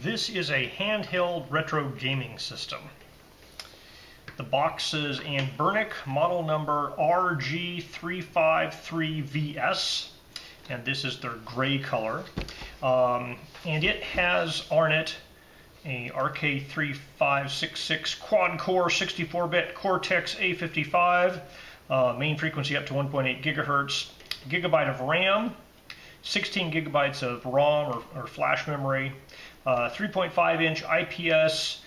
This is a handheld retro gaming system. The box is Anbernic model number RG353VS, and this is their gray color. And it has on it a RK3566 quad-core 64-bit Cortex A55, main frequency up to 1.8 gigahertz, gigabyte of RAM, 16 gigabytes of ROM or flash memory, 3.5-inch IPS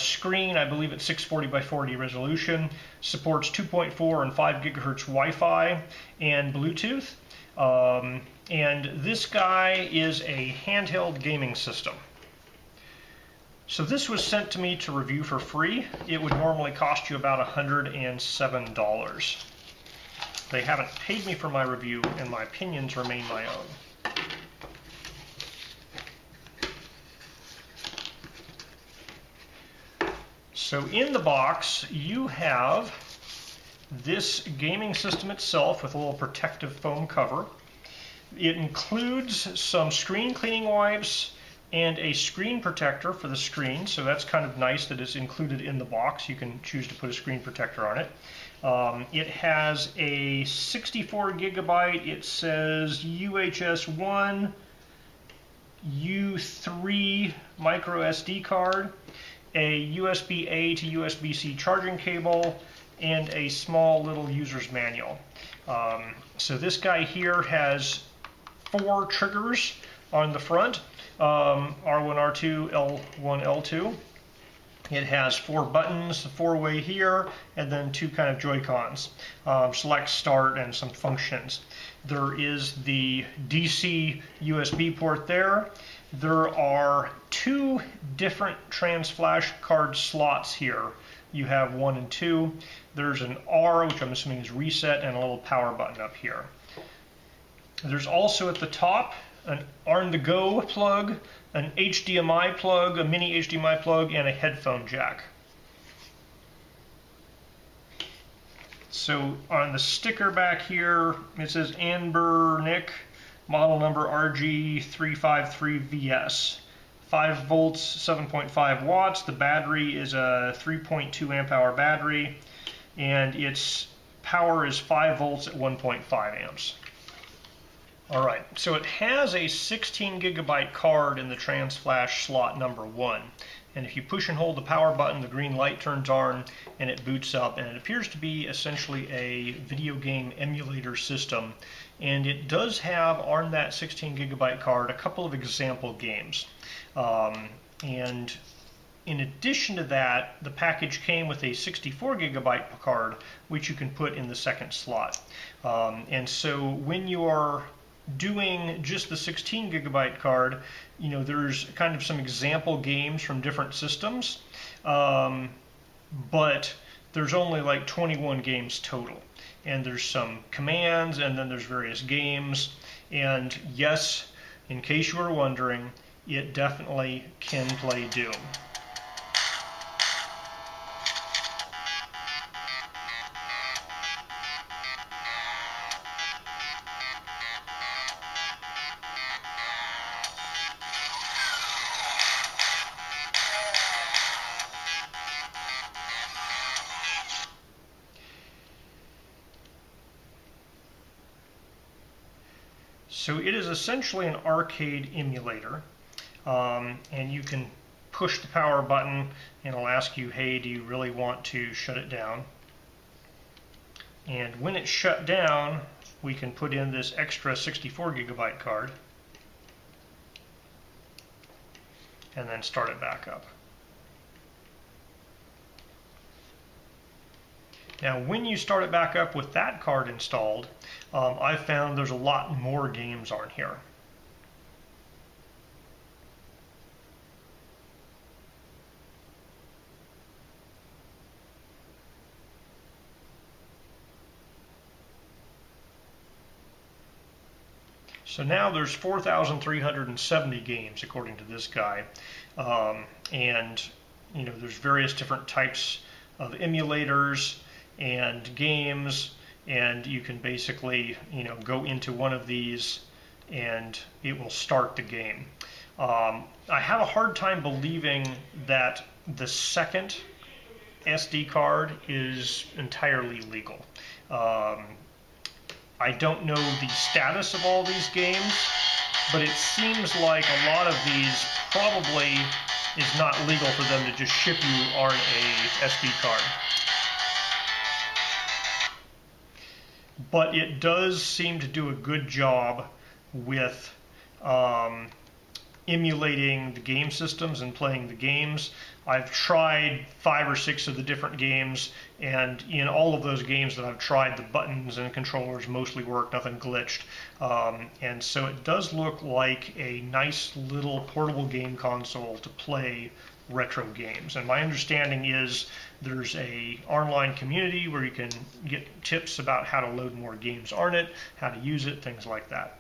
screen, I believe it's 640 by 40 resolution, supports 2.4 and 5 gigahertz Wi-Fi and Bluetooth. And this guy is a handheld gaming system. So this was sent to me to review for free. It would normally cost you about $107. They haven't paid me for my review, and my opinions remain my own. So in the box, you have this gaming system itself with a little protective foam cover. It includes some screen cleaning wipes and a screen protector for the screen, so that's kind of nice that it's included in the box. You can choose to put a screen protector on it. It has a 64 gigabyte, it says UHS-1, U3 microSD card, a USB-A to USB-C charging cable, and a small little user's manual. So this guy here has 4 triggers on the front, R1, R2, L1, L2. It has 4 buttons, 4-way here, and then 2 kind of Joy-Cons, select, start, and some functions. There is the DC USB port there. There are 2 different trans flash card slots here. You have 1 and 2. There's an R, which I'm assuming is reset, and a little power button up here. There's also at the top an on-the-go plug, an HDMI plug, a mini HDMI plug, and a headphone jack. So on the sticker back here, it says Anbernic model number RG353VS. 5 volts, 7.5 watts. The battery is a 3.2 amp hour battery, and its power is 5 volts at 1.5 amps. All right, so it has a 16 gigabyte card in the trans flash slot number 1. And if you push and hold the power button, the green light turns on and it boots up, and it appears to be essentially a video game emulator system. And it does have on that 16 gigabyte card a couple of example games. And in addition to that, the package came with a 64 gigabyte card, which you can put in the second slot. And so when you are doing just the 16 gigabyte card, you know, there's kind of some example games from different systems, but there's only like 21 games total. And there's some commands, and then there's various games. And yes, in case you were wondering, it definitely can play Doom. So it is essentially an arcade emulator, and you can push the power button and it'll ask you, hey, do you really want to shut it down? And when it's shut down, we can put in this extra 64 gigabyte card and then start it back up. Now, when you start it back up with that card installed, I found there's a lot more games on here. So now there's 4,370 games according to this guy, and you know, there's various different types of emulators and games, and you can basically, you know, go into one of these and it will start the game. I have a hard time believing that the second SD card is entirely legal. I don't know the status of all these games, but it seems like a lot of these probably is not legal for them to just ship you on a SD card. But it does seem to do a good job with emulating the game systems and playing the games. I've tried 5 or 6 of the different games, and in all of those games that I've tried, the buttons and controllers mostly work, nothing glitched. And so it does look like a nice little portable game console to play retro games. And my understanding is there's a online community where you can get tips about how to load more games on it, how to use it, things like that.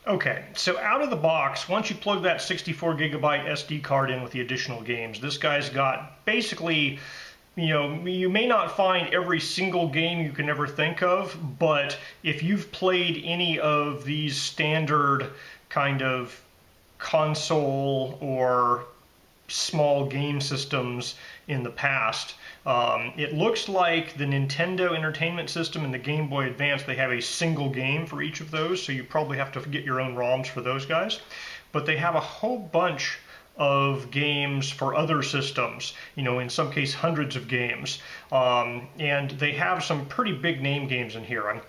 Okay, so out of the box, once you plug that 64 gigabyte SD card in with the additional games, this guy's got basically, you may not find every single game you can ever think of, but if you've played any of these standard kind of console or small game systems in the past, it looks like the Nintendo Entertainment System and the Game Boy Advance, they have a single game for each of those, so you probably have to get your own ROMs for those guys. But they have a whole bunch of games for other systems, in some case hundreds of games. And they have some pretty big name games in here.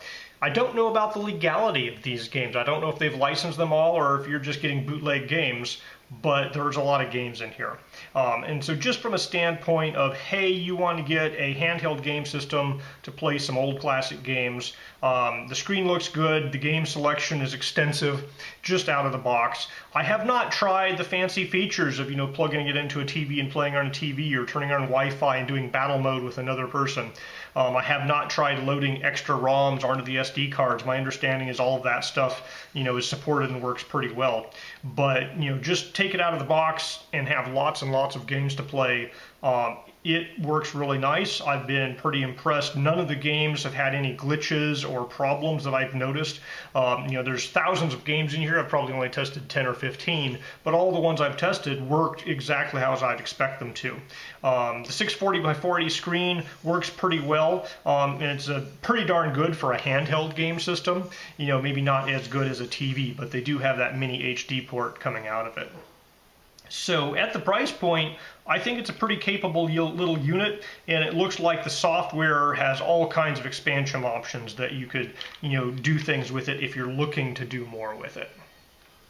I don't know about the legality of these games. I don't know if they've licensed them all or if you're just getting bootleg games, but there's a lot of games in here. And so just from a standpoint of, hey, you want to get a handheld game system to play some old classic games, the screen looks good, the game selection is extensive, just out of the box. I have not tried the fancy features of, plugging it into a TV and playing on a TV or turning on Wi-Fi and doing battle mode with another person. I have not tried loading extra ROMs onto the SD cards. My understanding is all of that stuff, is supported and works pretty well. But, just take it out of the box and have lots and lots of games to play. It works really nice. I've been pretty impressed. None of the games have had any glitches or problems that I've noticed. There's thousands of games in here. I've probably only tested 10 or 15, but all the ones I've tested worked exactly how I'd expect them to. The 640 by 480 screen works pretty well, and it's pretty darn good for a handheld game system. Maybe not as good as a TV, but they do have that mini HD port coming out of it. So at the price point, I think it's a pretty capable little unit, and it looks like the software has all kinds of expansion options that you could, do things with it if you're looking to do more with it.